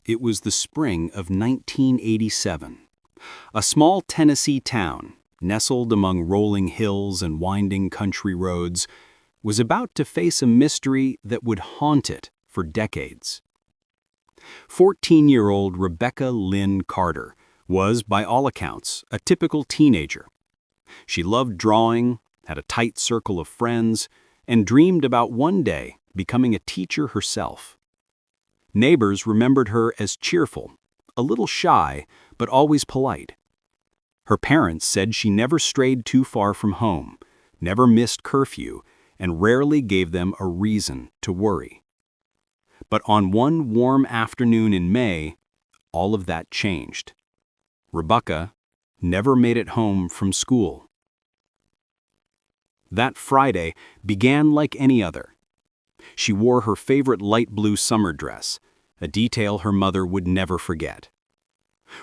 It was the spring of 1987. A small Tennessee town, nestled among rolling hills and winding country roads, was about to face a mystery that would haunt it for decades. 14-year-old Rebecca Lynn Carter was, by all accounts, a typical teenager. She loved drawing, had a tight circle of friends, and dreamed about one day becoming a teacher herself. Neighbors remembered her as cheerful, a little shy, but always polite. Her parents said she never strayed too far from home, never missed curfew, and rarely gave them a reason to worry. But on one warm afternoon in May, all of that changed. Rebecca never made it home from school. That Friday began like any other. She wore her favorite light blue summer dress, a detail her mother would never forget.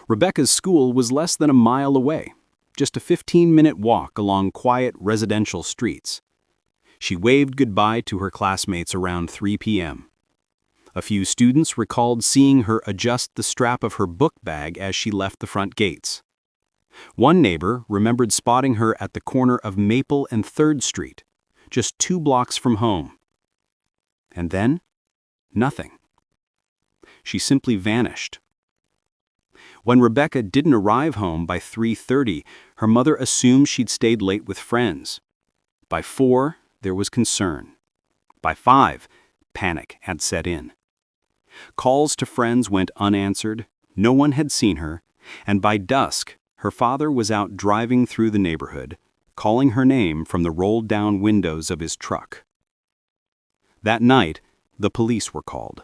Rebecca's school was less than a mile away, just a 15-minute walk along quiet residential streets. She waved goodbye to her classmates around 3 p.m. A few students recalled seeing her adjust the strap of her book bag as she left the front gates. One neighbor remembered spotting her at the corner of Maple and 3rd Street, just 2 blocks from home. And then, nothing. She simply vanished. When Rebecca didn't arrive home by 3:30, her mother assumed she'd stayed late with friends. By 4, there was concern. By 5, panic had set in. Calls to friends went unanswered, no one had seen her, and by dusk, her father was out driving through the neighborhood, calling her name from the rolled-down windows of his truck. That night, the police were called.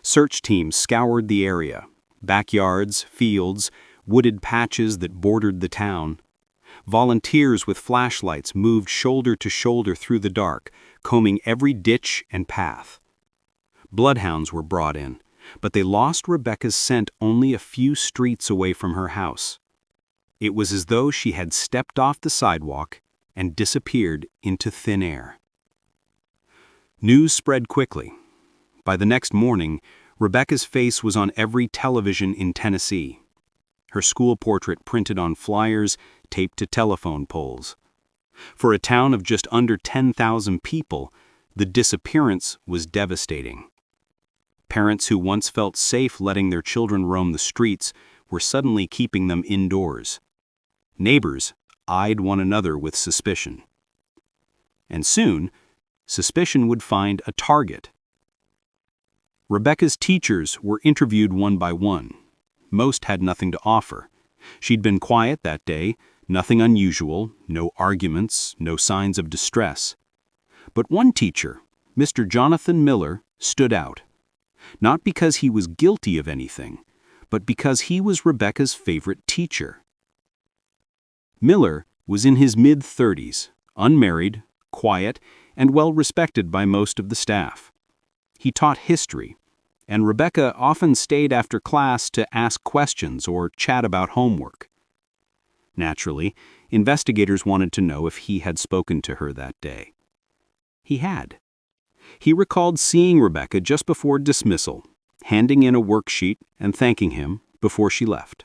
Search teams scoured the area, backyards, fields, wooded patches that bordered the town. Volunteers with flashlights moved shoulder to shoulder through the dark, combing every ditch and path. Bloodhounds were brought in, but they lost Rebecca's scent only a few streets away from her house. It was as though she had stepped off the sidewalk and disappeared into thin air. News spread quickly. By the next morning, Rebecca's face was on every television in Tennessee. Her school portrait printed on flyers taped to telephone poles. For a town of just under 10,000 people, the disappearance was devastating. Parents who once felt safe letting their children roam the streets were suddenly keeping them indoors. Neighbors eyed one another with suspicion. And soon, suspicion would find a target. Rebecca's teachers were interviewed one by one. Most had nothing to offer. She'd been quiet that day, nothing unusual, no arguments, no signs of distress. But one teacher, Mr. Jonathan Miller, stood out. Not because he was guilty of anything, but because he was Rebecca's favorite teacher. Miller was in his mid-30s, unmarried, quiet, and well-respected by most of the staff. He taught history, and Rebecca often stayed after class to ask questions or chat about homework. Naturally, investigators wanted to know if he had spoken to her that day. He had. He recalled seeing Rebecca just before dismissal, handing in a worksheet and thanking him before she left.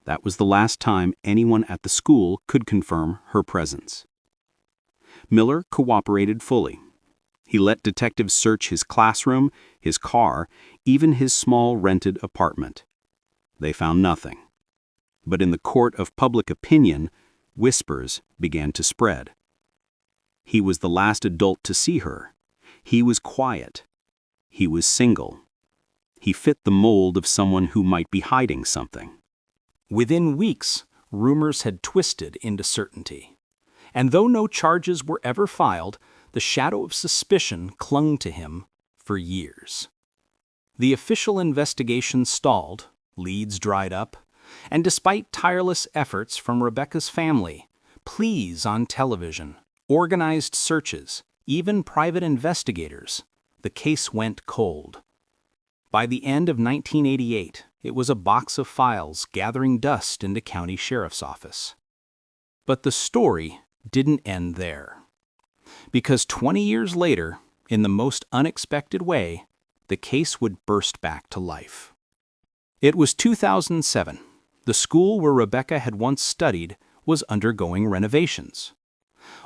That was the last time anyone at the school could confirm her presence. Miller cooperated fully. He let detectives search his classroom, his car, even his small rented apartment. They found nothing. But in the court of public opinion, whispers began to spread. He was the last adult to see her. He was quiet. He was single. He fit the mold of someone who might be hiding something. Within weeks, rumors had twisted into certainty. And though no charges were ever filed, the shadow of suspicion clung to him for years. The official investigation stalled, leads dried up, and despite tireless efforts from Rebecca's family, pleas on television, organized searches, even private investigators, the case went cold. By the end of 1988, it was a box of files gathering dust in the county sheriff's office. But the story didn't end there. Because 20 years later, in the most unexpected way, the case would burst back to life. It was 2007. The school where Rebecca had once studied was undergoing renovations.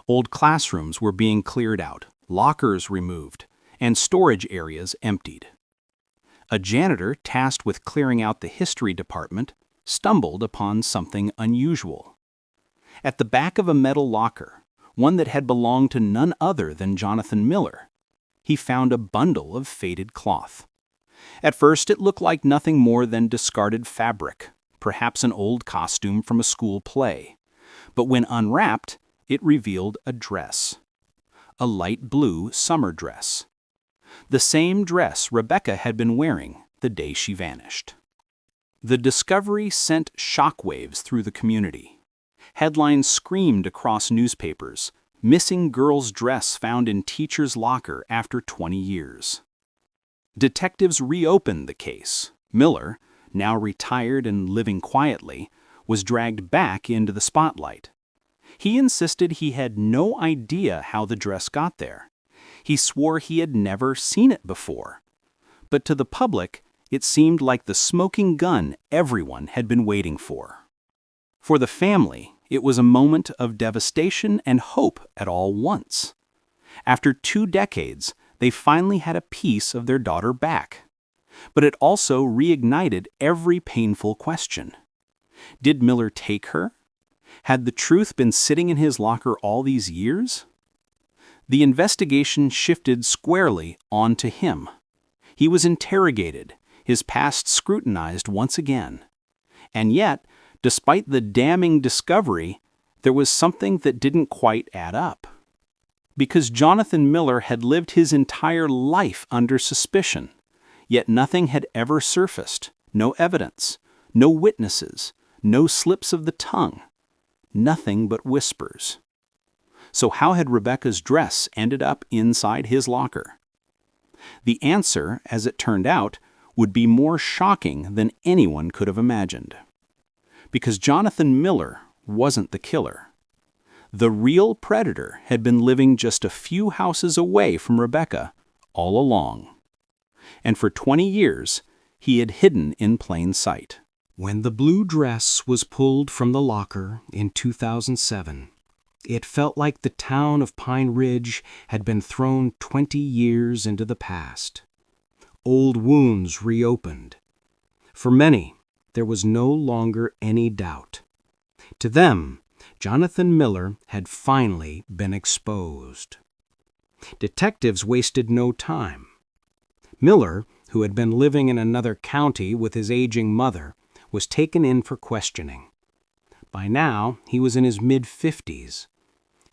Old classrooms were being cleared out, lockers removed, and storage areas emptied. A janitor tasked with clearing out the history department stumbled upon something unusual. At the back of a metal locker, one that had belonged to none other than Jonathan Miller, he found a bundle of faded cloth. At first, it looked like nothing more than discarded fabric, perhaps an old costume from a school play. But when unwrapped, it revealed a dress. A light blue summer dress. The same dress Rebecca had been wearing the day she vanished. The discovery sent shockwaves through the community. Headlines screamed across newspapers, "Missing girl's dress found in teacher's locker after 20 years." Detectives reopened the case. Miller, now retired and living quietly, was dragged back into the spotlight. He insisted he had no idea how the dress got there. He swore he had never seen it before. But to the public, it seemed like the smoking gun everyone had been waiting for. For the family, it was a moment of devastation and hope at all once. After 2 decades, they finally had a piece of their daughter back. But it also reignited every painful question. Did Miller take her? Had the truth been sitting in his locker all these years? The investigation shifted squarely onto him. He was interrogated, his past scrutinized once again. And yet, despite the damning discovery, there was something that didn't quite add up. Because Jonathan Miller had lived his entire life under suspicion, yet nothing had ever surfaced, no evidence, no witnesses, no slips of the tongue, nothing but whispers. So how had Rebecca's dress ended up inside his locker? The answer, as it turned out, would be more shocking than anyone could have imagined. Because Jonathan Miller wasn't the killer. The real predator had been living just a few houses away from Rebecca all along. And for 20 years, he had hidden in plain sight. When the blue dress was pulled from the locker in 2007, it felt like the town of Pine Ridge had been thrown 20 years into the past. Old wounds reopened. For many, there was no longer any doubt. To them, Jonathan Miller had finally been exposed. Detectives wasted no time. Miller, who had been living in another county with his aging mother, was taken in for questioning. By now, he was in his mid-50s,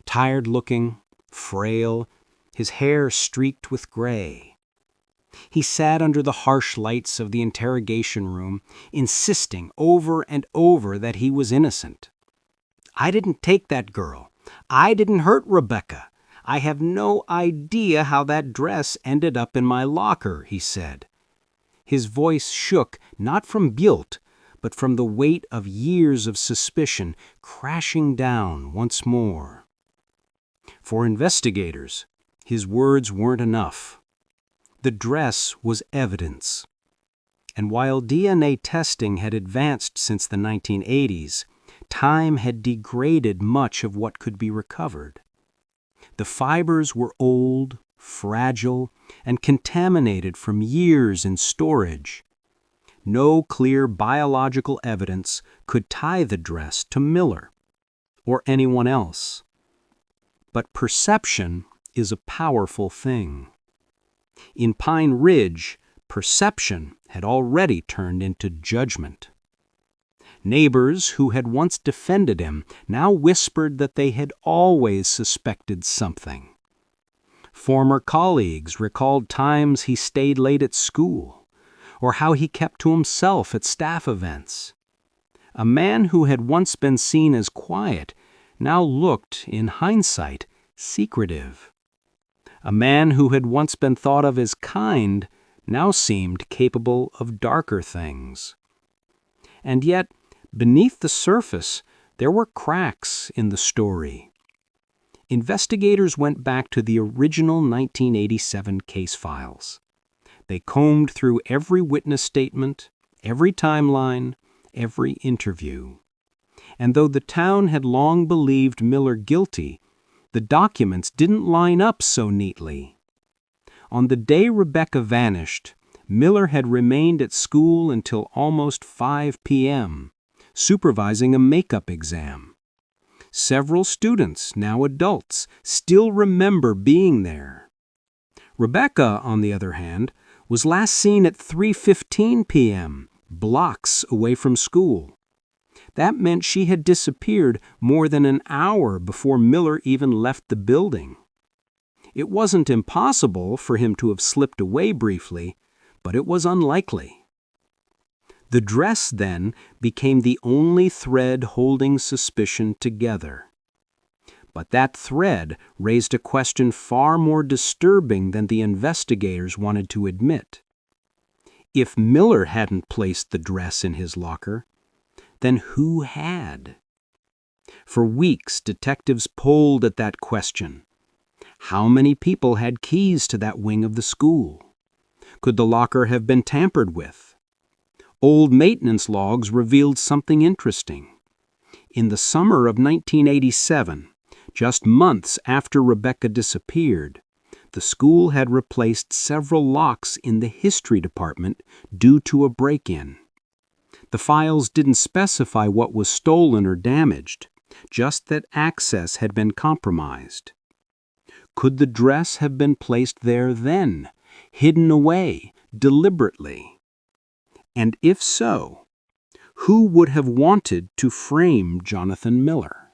tired-looking, frail, his hair streaked with gray. He sat under the harsh lights of the interrogation room, insisting over and over that he was innocent. "I didn't take that girl. I didn't hurt Rebecca. I have no idea how that dress ended up in my locker," he said. His voice shook not from guilt, but from the weight of years of suspicion crashing down once more. For investigators, his words weren't enough. The dress was evidence. And while DNA testing had advanced since the 1980s, time had degraded much of what could be recovered. The fibers were old, fragile, and contaminated from years in storage. No clear biological evidence could tie the dress to Miller or anyone else. But perception is a powerful thing. In Pine Ridge, perception had already turned into judgment. Neighbors who had once defended him now whispered that they had always suspected something. Former colleagues recalled times he stayed late at school, or how he kept to himself at staff events. A man who had once been seen as quiet now looked, in hindsight, secretive. A man who had once been thought of as kind now seemed capable of darker things. And yet, beneath the surface, there were cracks in the story. Investigators went back to the original 1987 case files. They combed through every witness statement, every timeline, every interview. And though the town had long believed Miller guilty, the documents didn't line up so neatly. On the day Rebecca vanished, Miller had remained at school until almost 5 p.m., supervising a makeup exam. Several students, now adults, still remember being there. Rebecca, on the other hand, was last seen at 3:15 p.m., blocks away from school. That meant she had disappeared more than an hour before Miller even left the building. It wasn't impossible for him to have slipped away briefly, but it was unlikely. The dress, then, became the only thread holding suspicion together. But that thread raised a question far more disturbing than the investigators wanted to admit. If Miller hadn't placed the dress in his locker, then who had? For weeks, detectives pulled at that question. How many people had keys to that wing of the school? Could the locker have been tampered with? Old maintenance logs revealed something interesting. In the summer of 1987, just months after Rebecca disappeared, the school had replaced several locks in the history department due to a break-in. The files didn't specify what was stolen or damaged, just that access had been compromised. Could the dress have been placed there then, hidden away, deliberately? And if so, who would have wanted to frame Jonathan Miller?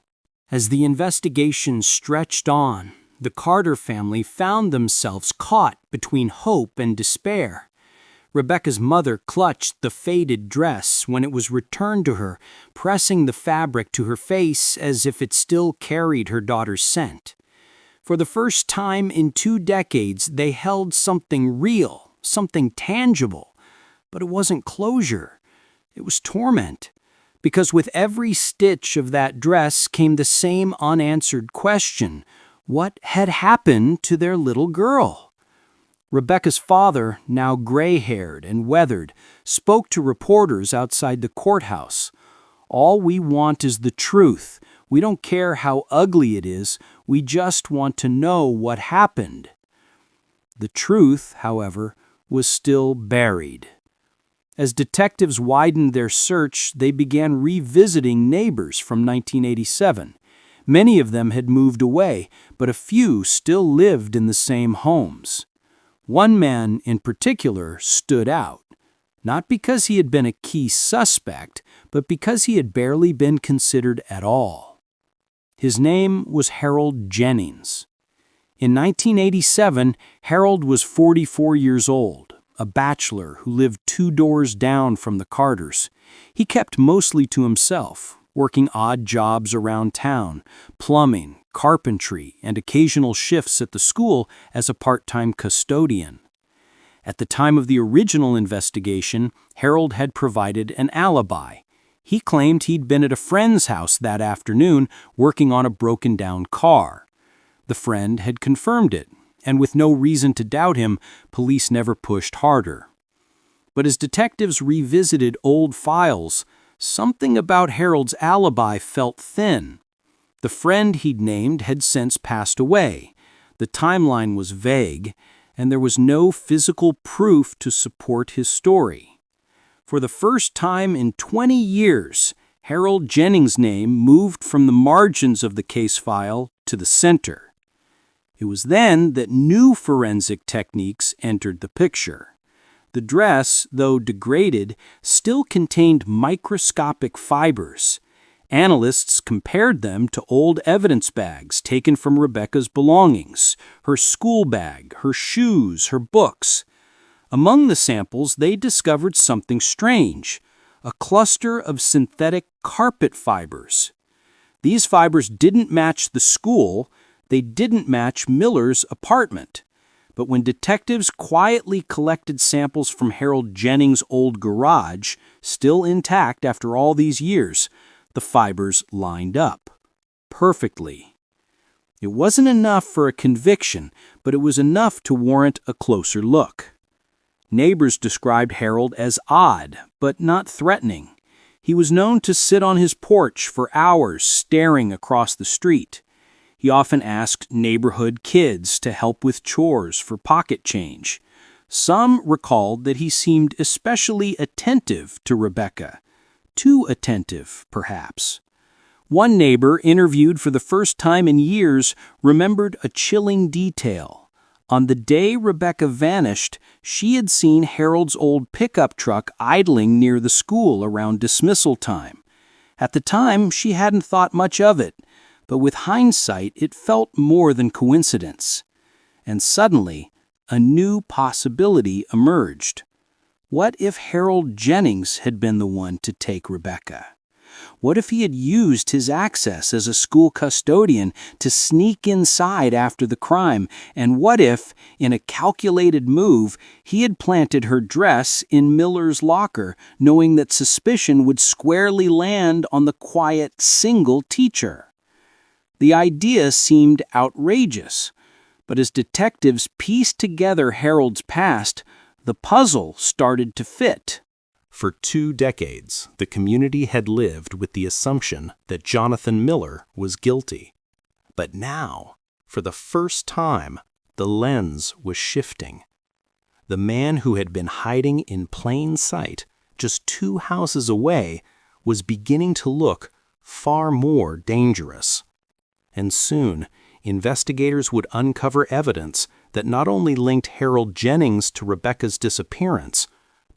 As the investigation stretched on, the Carter family found themselves caught between hope and despair. Rebecca's mother clutched the faded dress when it was returned to her, pressing the fabric to her face as if it still carried her daughter's scent. For the first time in 2 decades, they held something real, something tangible. But it wasn't closure. It was torment. Because with every stitch of that dress came the same unanswered question: what had happened to their little girl? Rebecca's father, now gray-haired and weathered, spoke to reporters outside the courthouse. "All we want is the truth. We don't care how ugly it is. We just want to know what happened." The truth, however, was still buried. As detectives widened their search, they began revisiting neighbors from 1987. Many of them had moved away, but a few still lived in the same homes. One man in particular stood out, not because he had been a key suspect, but because he had barely been considered at all. His name was Harold Jennings. In 1987, Harold was 44 years old, a bachelor who lived 2 doors down from the Carters. He kept mostly to himself, working odd jobs around town, plumbing, carpentry, and occasional shifts at the school as a part-time custodian. At the time of the original investigation, Harold had provided an alibi. He claimed he'd been at a friend's house that afternoon working on a broken-down car. The friend had confirmed it, and with no reason to doubt him, police never pushed harder. But as detectives revisited old files, something about Harold's alibi felt thin. The friend he'd named had since passed away. The timeline was vague, and there was no physical proof to support his story. For the first time in 20 years, Harold Jennings' name moved from the margins of the case file to the center. It was then that new forensic techniques entered the picture. The dress, though degraded, still contained microscopic fibers. Analysts compared them to old evidence bags taken from Rebecca's belongings, her school bag, her shoes, her books. Among the samples, they discovered something strange: a cluster of synthetic carpet fibers. These fibers didn't match the school. They didn't match Miller's apartment. But when detectives quietly collected samples from Harold Jennings' old garage, still intact after all these years, the fibers lined up perfectly. It wasn't enough for a conviction, but it was enough to warrant a closer look. Neighbors described Harold as odd, but not threatening. He was known to sit on his porch for hours staring across the street. He often asked neighborhood kids to help with chores for pocket change. Some recalled that he seemed especially attentive to Rebecca. Too attentive, perhaps. One neighbor, interviewed for the first time in years, remembered a chilling detail. On the day Rebecca vanished, she had seen Harold's old pickup truck idling near the school around dismissal time. At the time, she hadn't thought much of it, but with hindsight, it felt more than coincidence. And suddenly, a new possibility emerged. What if Harold Jennings had been the one to take Rebecca? What if he had used his access as a school custodian to sneak inside after the crime? And what if, in a calculated move, he had planted her dress in Miller's locker, knowing that suspicion would squarely land on the quiet, single teacher? The idea seemed outrageous, but as detectives pieced together Harold's past, the puzzle started to fit. For 2 decades, the community had lived with the assumption that Jonathan Miller was guilty. But now, for the first time, the lens was shifting. The man who had been hiding in plain sight just 2 houses away was beginning to look far more dangerous. And soon, investigators would uncover evidence that not only linked Harold Jennings to Rebecca's disappearance,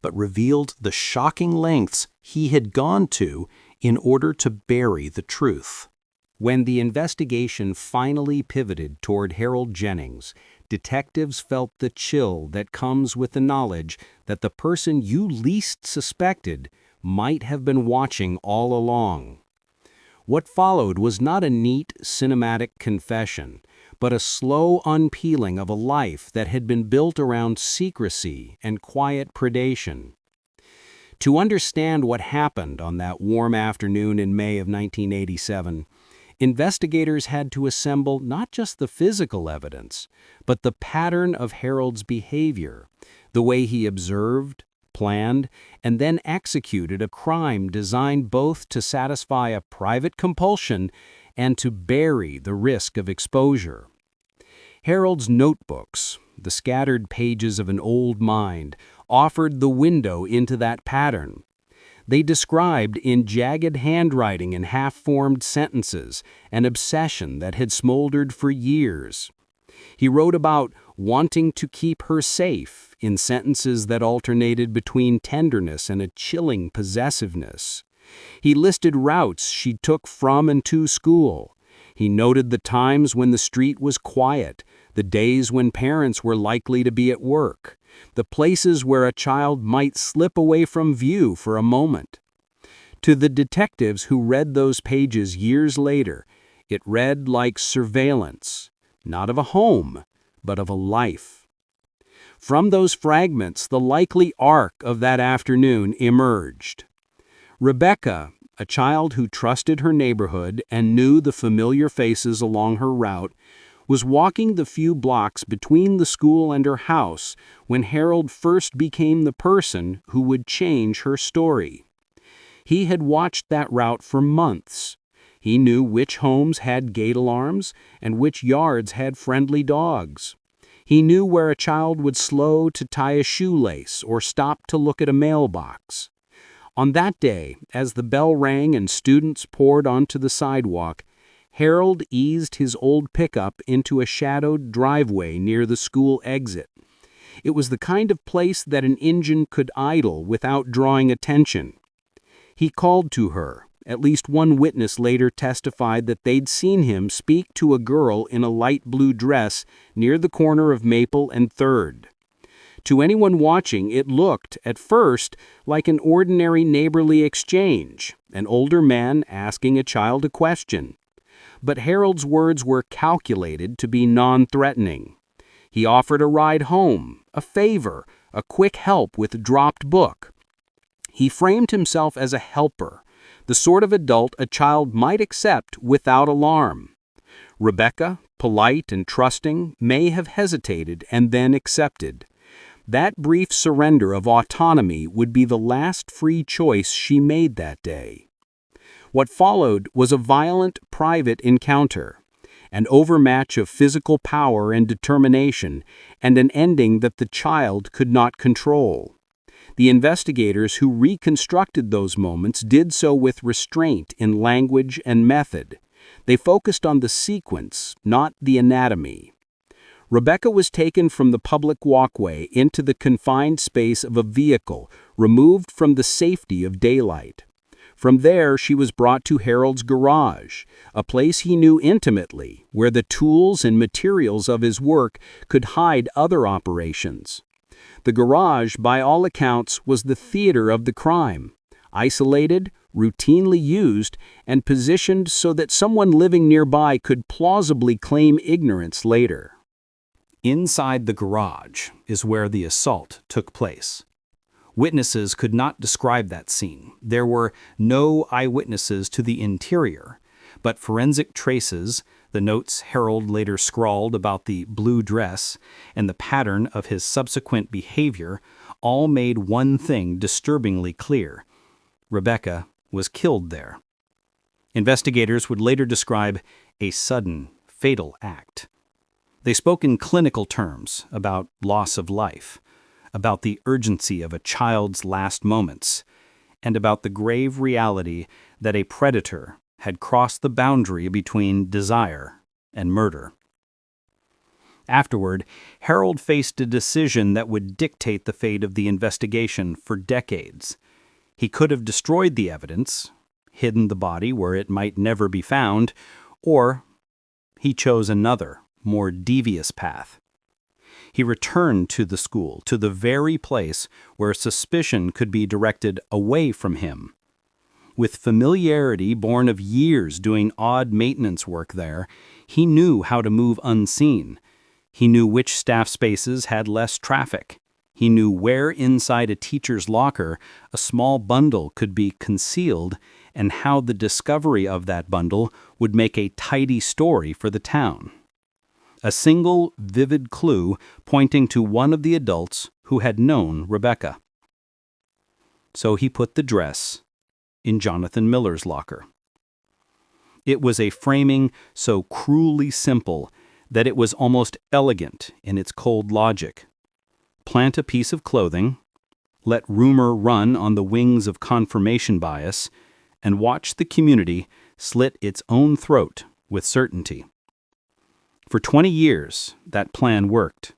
but revealed the shocking lengths he had gone to in order to bury the truth. When the investigation finally pivoted toward Harold Jennings, detectives felt the chill that comes with the knowledge that the person you least suspected might have been watching all along. What followed was not a neat, cinematic confession, but a slow unpeeling of a life that had been built around secrecy and quiet predation. To understand what happened on that warm afternoon in May of 1987, investigators had to assemble not just the physical evidence, but the pattern of Harold's behavior, the way he observed, planned, and then executed a crime designed both to satisfy a private compulsion and to bury the risk of exposure. Harold's notebooks, the scattered pages of an old mind, offered the window into that pattern. They described in jagged handwriting and half-formed sentences an obsession that had smoldered for years. He wrote about wanting to keep her safe in sentences that alternated between tenderness and a chilling possessiveness. He listed routes she took from and to school. He noted the times when the street was quiet, the days when parents were likely to be at work, the places where a child might slip away from view for a moment. To the detectives who read those pages years later, it read like surveillance, not of a home, but of a life. From those fragments, the likely arc of that afternoon emerged. Rebecca, a child who trusted her neighborhood and knew the familiar faces along her route, was walking the few blocks between the school and her house when Harold first became the person who would change her story. He had watched that route for months. He knew which homes had gate alarms and which yards had friendly dogs. He knew where a child would slow to tie a shoelace or stop to look at a mailbox. On that day, as the bell rang and students poured onto the sidewalk, Harold eased his old pickup into a shadowed driveway near the school exit. It was the kind of place that an engine could idle without drawing attention. He called to her. At least one witness later testified that they'd seen him speak to a girl in a light blue dress near the corner of Maple and 3rd. To anyone watching, it looked, at first, like an ordinary neighborly exchange, an older man asking a child a question. But Harold's words were calculated to be non-threatening. He offered a ride home, a favor, a quick help with a dropped book. He framed himself as a helper, the sort of adult a child might accept without alarm. Rebecca, polite and trusting, may have hesitated and then accepted. That brief surrender of autonomy would be the last free choice she made that day. What followed was a violent, private encounter, an overmatch of physical power and determination, and an ending that the child could not control. The investigators who reconstructed those moments did so with restraint in language and method. They focused on the sequence, not the anatomy. Rebecca was taken from the public walkway into the confined space of a vehicle, removed from the safety of daylight. From there, she was brought to Harold's garage, a place he knew intimately, where the tools and materials of his work could hide other operations. The garage, by all accounts, was the theater of the crime, isolated, routinely used, and positioned so that someone living nearby could plausibly claim ignorance later. Inside the garage is where the assault took place. Witnesses could not describe that scene. There were no eyewitnesses to the interior, but forensic traces, the notes Harold later scrawled about the blue dress, and the pattern of his subsequent behavior all made one thing disturbingly clear. Rebecca was killed there. Investigators would later describe a sudden, fatal act. They spoke in clinical terms about loss of life, about the urgency of a child's last moments, and about the grave reality that a predator had crossed the boundary between desire and murder. Afterward, Harold faced a decision that would dictate the fate of the investigation for decades. He could have destroyed the evidence, hidden the body where it might never be found, or he chose another, more devious path. He returned to the school, to the very place where suspicion could be directed away from him. With familiarity born of years doing odd maintenance work there, he knew how to move unseen. He knew which staff spaces had less traffic. He knew where inside a teacher's locker a small bundle could be concealed and how the discovery of that bundle would make a tidy story for the town. A single, vivid clue pointing to one of the adults who had known Rebecca. So he put the dress in Jonathan Miller's locker. It was a framing so cruelly simple that it was almost elegant in its cold logic. Plant a piece of clothing, let rumor run on the wings of confirmation bias, and watch the community slit its own throat with certainty. For 20 years, that plan worked.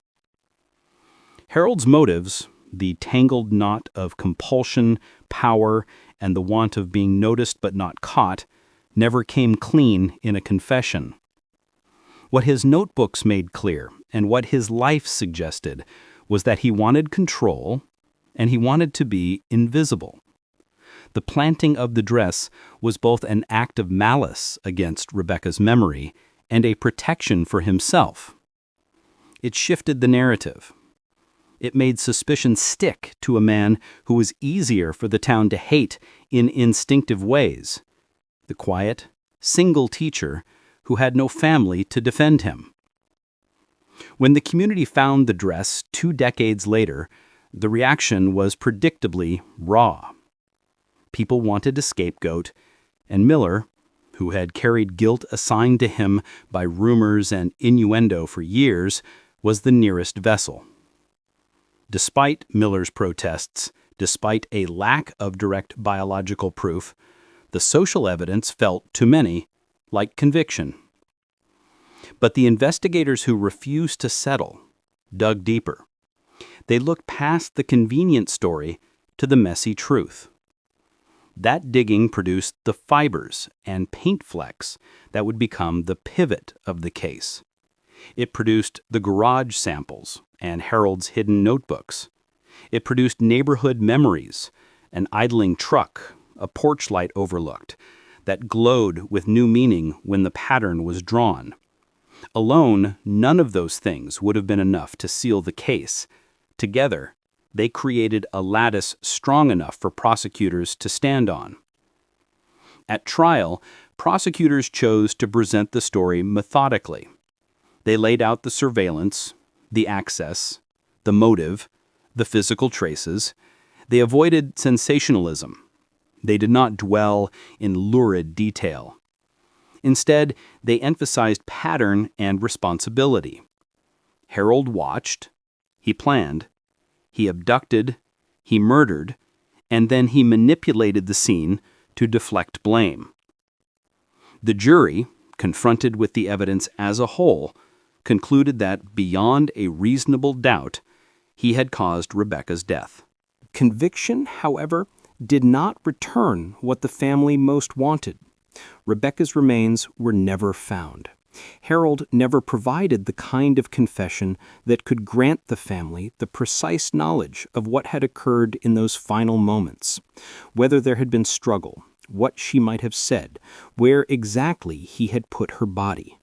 Harold's motives, the tangled knot of compulsion, power, and the want of being noticed but not caught, never came clean in a confession. What his notebooks made clear, and what his life suggested, was that he wanted control, and he wanted to be invisible. The planting of the dress was both an act of malice against Rebecca's memory and a protection for himself. It shifted the narrative. It made suspicion stick to a man who was easier for the town to hate in instinctive ways, the quiet, single teacher who had no family to defend him. When the community found the dress 2 decades later, the reaction was predictably raw. People wanted a scapegoat, and Miller, who had carried guilt assigned to him by rumors and innuendo for years, was the nearest vessel. Despite Miller's protests, despite a lack of direct biological proof, the social evidence felt to many like conviction. But the investigators who refused to settle dug deeper. They looked past the convenient story to the messy truth. That digging produced the fibers and paint flecks that would become the pivot of the case. It produced the garage samples and Harold's hidden notebooks. It produced neighborhood memories, an idling truck, a porch light overlooked, that glowed with new meaning when the pattern was drawn. Alone, none of those things would have been enough to seal the case. Together, they created a lattice strong enough for prosecutors to stand on. At trial, prosecutors chose to present the story methodically. They laid out the surveillance, the access, the motive, the physical traces. They avoided sensationalism. They did not dwell in lurid detail. Instead, they emphasized pattern and responsibility. Harold watched, he planned, he abducted, he murdered, and then he manipulated the scene to deflect blame. The jury, confronted with the evidence as a whole, concluded that, beyond a reasonable doubt, he had caused Rebecca's death. Conviction, however, did not return what the family most wanted. Rebecca's remains were never found. Harold never provided the kind of confession that could grant the family the precise knowledge of what had occurred in those final moments, whether there had been struggle, what she might have said, where exactly he had put her body.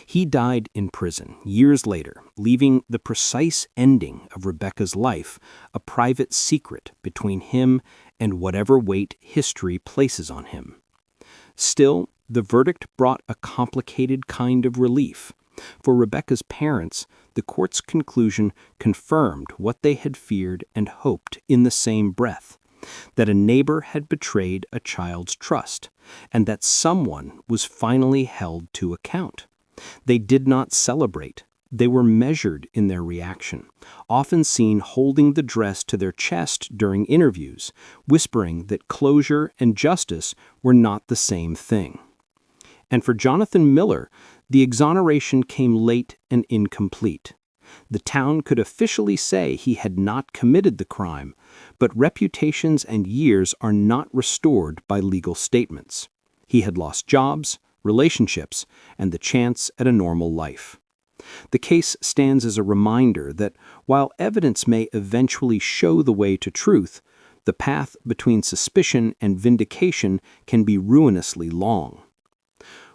He died in prison years later, leaving the precise ending of Rebecca's life a private secret between him and whatever weight history places on him. Still, the verdict brought a complicated kind of relief. For Rebecca's parents, the court's conclusion confirmed what they had feared and hoped in the same breath, that a neighbor had betrayed a child's trust, and that someone was finally held to account. They did not celebrate. They were measured in their reaction, often seen holding the dress to their chest during interviews, whispering that closure and justice were not the same thing. And for Jonathan Miller, the exoneration came late and incomplete. The town could officially say he had not committed the crime, but reputations and years are not restored by legal statements. He had lost jobs, relationships, and the chance at a normal life. The case stands as a reminder that while evidence may eventually show the way to truth, the path between suspicion and vindication can be ruinously long.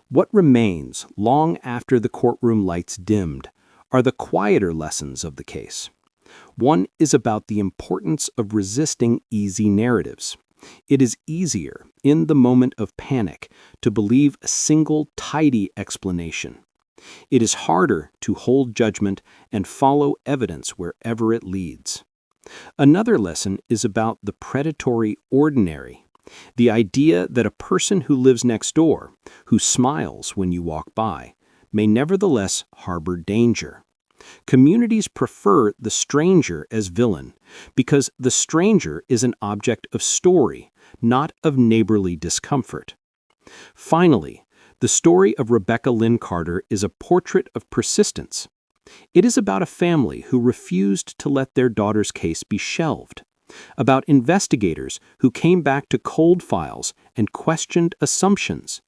What remains long after the courtroom lights dimmed are the quieter lessons of the case. One is about the importance of resisting easy narratives. It is easier, in the moment of panic, to believe a single tidy explanation. It is harder to hold judgment and follow evidence wherever it leads. Another lesson is about the predatory ordinary. The idea that a person who lives next door, who smiles when you walk by, may nevertheless harbor danger. Communities prefer the stranger as villain because the stranger is an object of story, not of neighborly discomfort. Finally, the story of Rebecca Lynn Carter is a portrait of persistence. It is about a family who refused to let their daughter's case be shelved, about investigators who came back to cold files and questioned assumptions,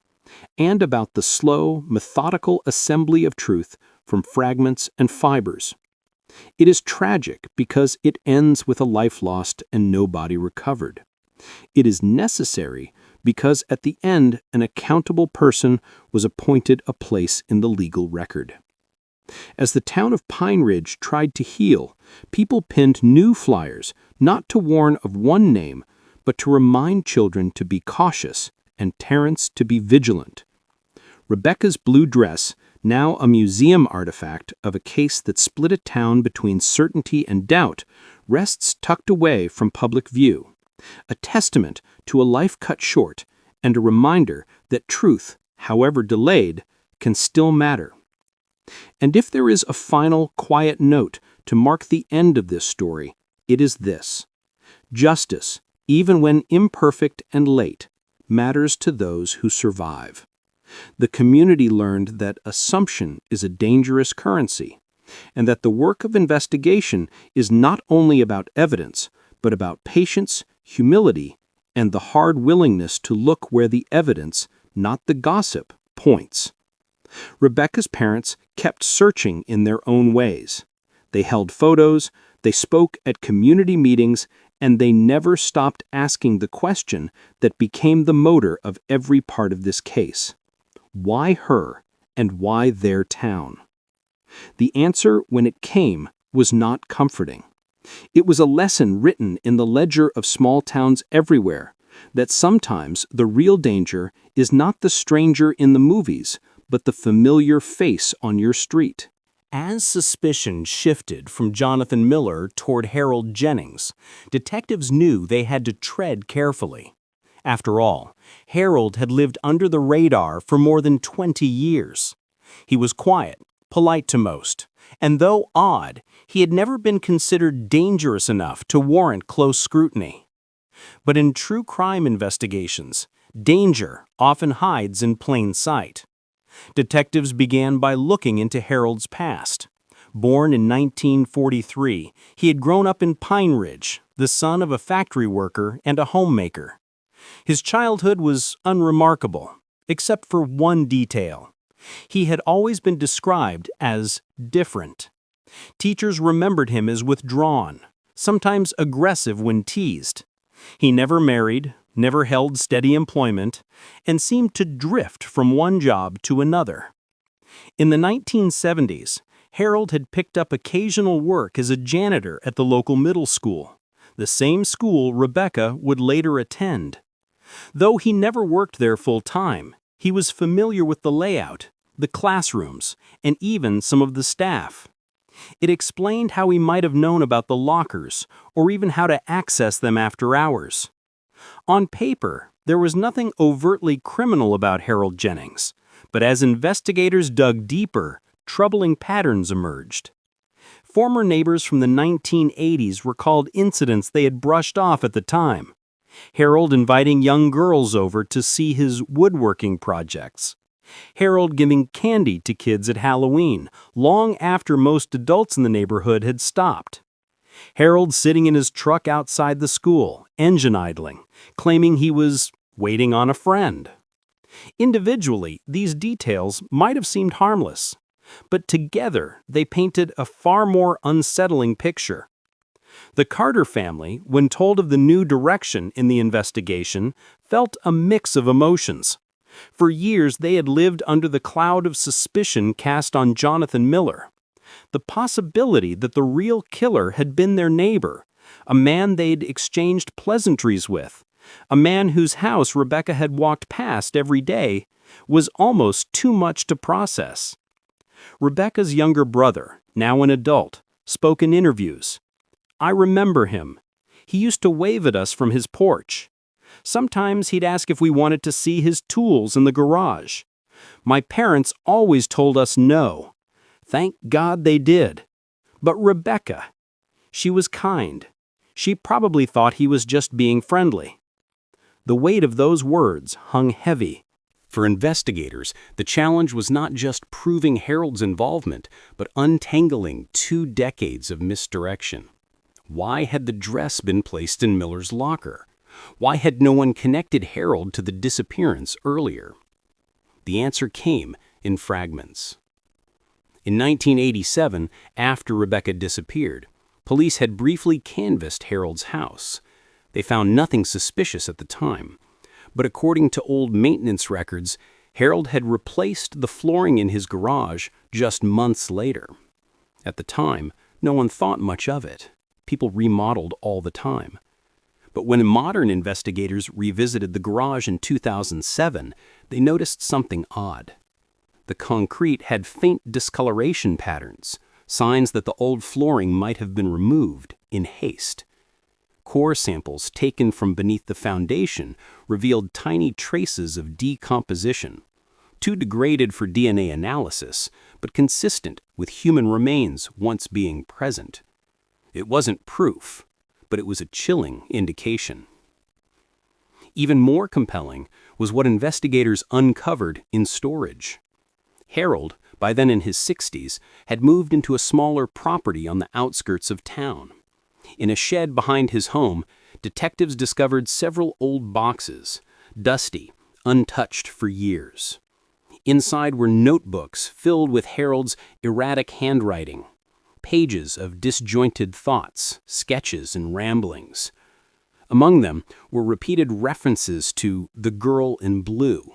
and about the slow, methodical assembly of truth from fragments and fibers. It is tragic because it ends with a life lost and no body recovered. It is necessary because at the end an accountable person was appointed a place in the legal record. As the town of Pine Ridge tried to heal, people pinned new flyers, not to warn of one name, but to remind children to be cautious and Terrence to be vigilant. Rebecca's blue dress, now a museum artifact of a case that split a town between certainty and doubt, rests tucked away from public view, a testament to a life cut short and a reminder that truth, however delayed, can still matter. And if there is a final, quiet note to mark the end of this story, it is this: justice, even when imperfect and late, matters to those who survive. The community learned that assumption is a dangerous currency, and that the work of investigation is not only about evidence, but about patience, humility, and the hard willingness to look where the evidence, not the gossip, points. Rebecca's parents kept searching in their own ways. They held photos, they spoke at community meetings, and they never stopped asking the question that became the motor of every part of this case. Why her, and why their town? The answer, when it came, was not comforting. It was a lesson written in the ledger of small towns everywhere, that sometimes the real danger is not the stranger in the movies, but the familiar face on your street. As suspicion shifted from Jonathan Miller toward Harold Jennings, detectives knew they had to tread carefully. After all, Harold had lived under the radar for more than 20 years. He was quiet, polite to most, and though odd, he had never been considered dangerous enough to warrant close scrutiny. But in true crime investigations, danger often hides in plain sight. Detectives began by looking into Harold's past. Born in 1943, he had grown up in Pine Ridge, the son of a factory worker and a homemaker. His childhood was unremarkable, except for one detail. He had always been described as different. Teachers remembered him as withdrawn, sometimes aggressive when teased. He never married, never held steady employment, and seemed to drift from one job to another. In the 1970s, Harold had picked up occasional work as a janitor at the local middle school, the same school Rebecca would later attend. Though he never worked there full-time, he was familiar with the layout, the classrooms, and even some of the staff. It explained how he might have known about the lockers, or even how to access them after hours. On paper, there was nothing overtly criminal about Harold Jennings, but as investigators dug deeper, troubling patterns emerged. Former neighbors from the 1980s recalled incidents they had brushed off at the time. Harold inviting young girls over to see his woodworking projects. Harold giving candy to kids at Halloween, long after most adults in the neighborhood had stopped. Harold sitting in his truck outside the school, engine idling, claiming he was waiting on a friend. Individually, these details might have seemed harmless, but together they painted a far more unsettling picture. The Carter family, when told of the new direction in the investigation, felt a mix of emotions. For years, they had lived under the cloud of suspicion cast on Jonathan Miller. The possibility that the real killer had been their neighbor, a man they'd exchanged pleasantries with, a man whose house Rebecca had walked past every day, was almost too much to process. Rebecca's younger brother, now an adult, spoke in interviews. "I remember him. He used to wave at us from his porch. Sometimes he'd ask if we wanted to see his tools in the garage. My parents always told us no. Thank God they did. But Rebecca, she was kind. She probably thought he was just being friendly." The weight of those words hung heavy. For investigators, the challenge was not just proving Harold's involvement, but untangling 2 decades of misdirection. Why had the dress been placed in Miller's locker? Why had no one connected Harold to the disappearance earlier? The answer came in fragments. In 1987, after Rebecca disappeared, police had briefly canvassed Harold's house. They found nothing suspicious at the time, but according to old maintenance records, Harold had replaced the flooring in his garage just months later. At the time, no one thought much of it. People remodeled all the time. But when modern investigators revisited the garage in 2007, they noticed something odd. The concrete had faint discoloration patterns, signs that the old flooring might have been removed in haste. Core samples taken from beneath the foundation revealed tiny traces of decomposition, too degraded for DNA analysis, but consistent with human remains once being present. It wasn't proof, but it was a chilling indication. Even more compelling was what investigators uncovered in storage. Harold, by then in his 60s, had moved into a smaller property on the outskirts of town. In a shed behind his home, detectives discovered several old boxes, dusty, untouched for years. Inside were notebooks filled with Harold's erratic handwriting, pages of disjointed thoughts, sketches, and ramblings. Among them were repeated references to the girl in blue.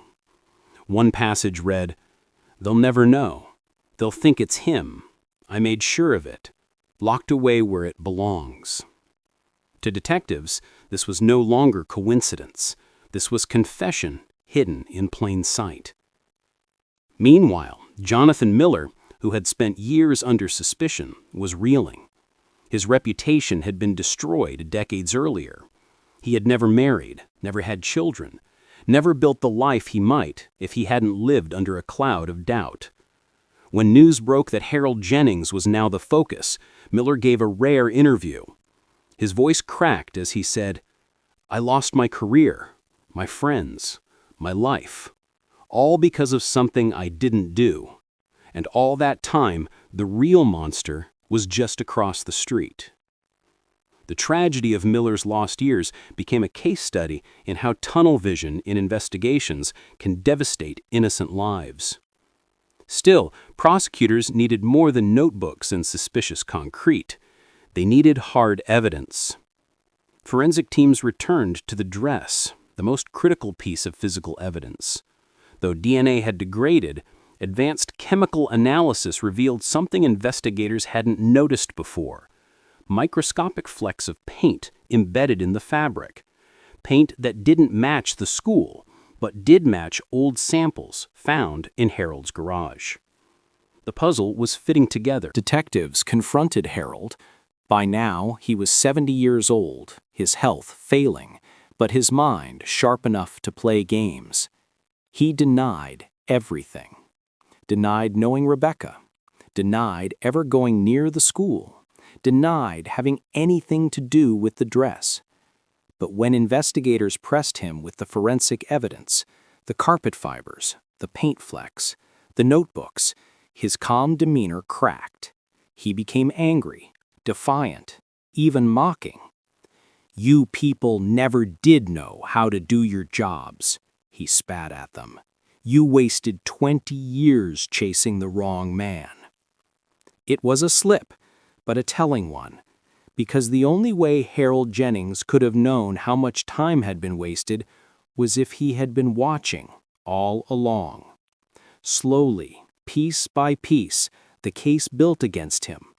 One passage read, "They'll never know. They'll think it's him. I made sure of it. Locked away where it belongs." To detectives, this was no longer coincidence. This was confession hidden in plain sight. Meanwhile, Jonathan Miller, who had spent years under suspicion, was reeling. His reputation had been destroyed decades earlier. He had never married, never had children, never built the life he might if he hadn't lived under a cloud of doubt. When news broke that Harold Jennings was now the focus, Miller gave a rare interview. His voice cracked as he said, "I lost my career, my friends, my life, all because of something I didn't do. And all that time, the real monster was just across the street." The tragedy of Miller's lost years became a case study in how tunnel vision in investigations can devastate innocent lives. Still, prosecutors needed more than notebooks and suspicious concrete. They needed hard evidence. Forensic teams returned to the dress, the most critical piece of physical evidence. Though DNA had degraded, advanced chemical analysis revealed something investigators hadn't noticed before: microscopic flecks of paint embedded in the fabric. Paint that didn't match the school, but did match old samples found in Harold's garage. The puzzle was fitting together. Detectives confronted Harold. By now, he was 70 years old, his health failing, but his mind sharp enough to play games. He denied everything. Denied knowing Rebecca. Denied ever going near the school. Denied having anything to do with the dress. But when investigators pressed him with the forensic evidence, the carpet fibers, the paint flecks, the notebooks, his calm demeanor cracked. He became angry, defiant, even mocking. "You people never did know how to do your jobs," he spat at them. "You wasted 20 years chasing the wrong man." It was a slip, but a telling one, because the only way Harold Jennings could have known how much time had been wasted was if he had been watching all along. Slowly, piece by piece, the case built against him.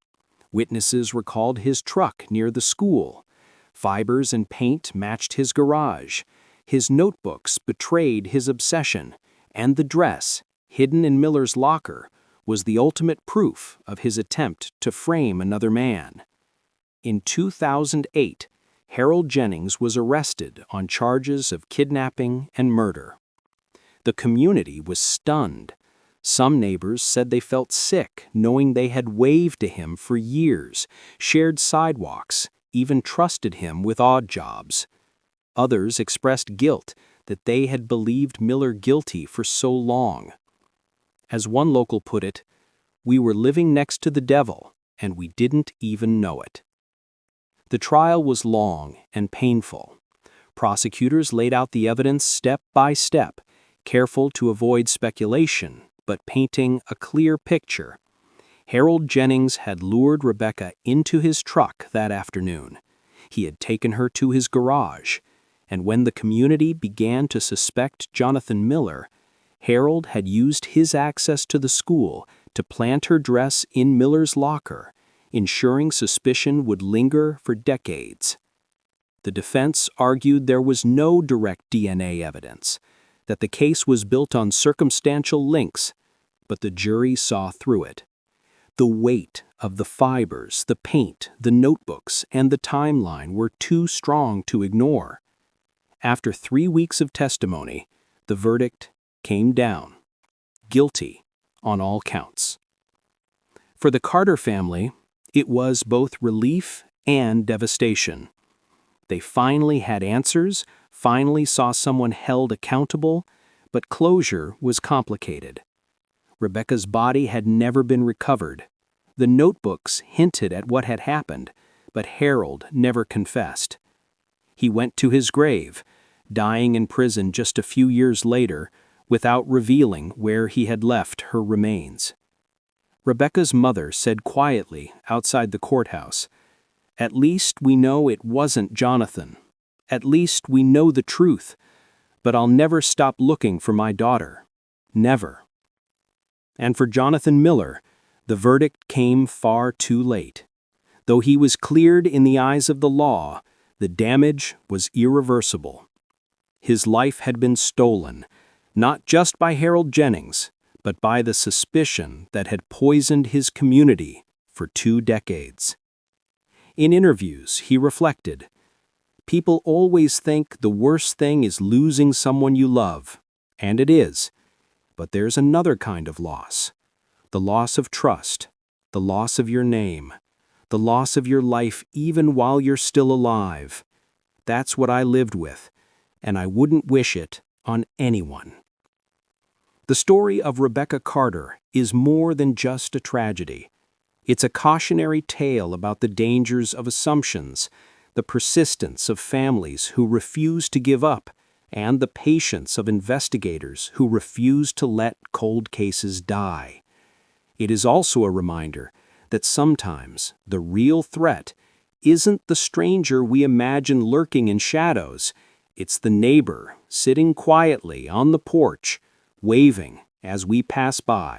Witnesses recalled his truck near the school. Fibers and paint matched his garage. His notebooks betrayed his obsession, and the dress, hidden in Miller's locker, was the ultimate proof of his attempt to frame another man. In 2008, Harold Jennings was arrested on charges of kidnapping and murder. The community was stunned. Some neighbors said they felt sick knowing they had waved to him for years, shared sidewalks, even trusted him with odd jobs. Others expressed guilt that they had believed Miller guilty for so long. As one local put it, "We were living next to the devil, and we didn't even know it." The trial was long and painful. Prosecutors laid out the evidence step by step, careful to avoid speculation, but painting a clear picture. Harold Jennings had lured Rebecca into his truck that afternoon. He had taken her to his garage, and when the community began to suspect Jonathan Miller, Harold had used his access to the school to plant her dress in Miller's locker, ensuring suspicion would linger for decades. The defense argued there was no direct DNA evidence, that the case was built on circumstantial links, but the jury saw through it. The weight of the fibers, the paint, the notebooks, and the timeline were too strong to ignore. After 3 weeks of testimony, the verdict came down: guilty on all counts. For the Carter family, it was both relief and devastation. They finally had answers, finally saw someone held accountable, but closure was complicated. Rebecca's body had never been recovered. The notebooks hinted at what had happened, but Harold never confessed. He went to his grave, dying in prison just a few years later, without revealing where he had left her remains. Rebecca's mother said quietly outside the courthouse, "At least we know it wasn't Jonathan. At least we know the truth. But I'll never stop looking for my daughter. Never." And for Jonathan Miller, the verdict came far too late. Though he was cleared in the eyes of the law, the damage was irreversible. His life had been stolen, not just by Harold Jennings, but by the suspicion that had poisoned his community for 2 decades. In interviews, he reflected, "People always think the worst thing is losing someone you love, and it is. But there's another kind of loss. The loss of trust, the loss of your name, the loss of your life even while you're still alive. That's what I lived with, and I wouldn't wish it on anyone." The story of Rebecca Carter is more than just a tragedy. It's a cautionary tale about the dangers of assumptions, the persistence of families who refuse to give up, and the patience of investigators who refuse to let cold cases die. It is also a reminder that sometimes the real threat isn't the stranger we imagine lurking in shadows, it's the neighbor sitting quietly on the porch, waving as we pass by.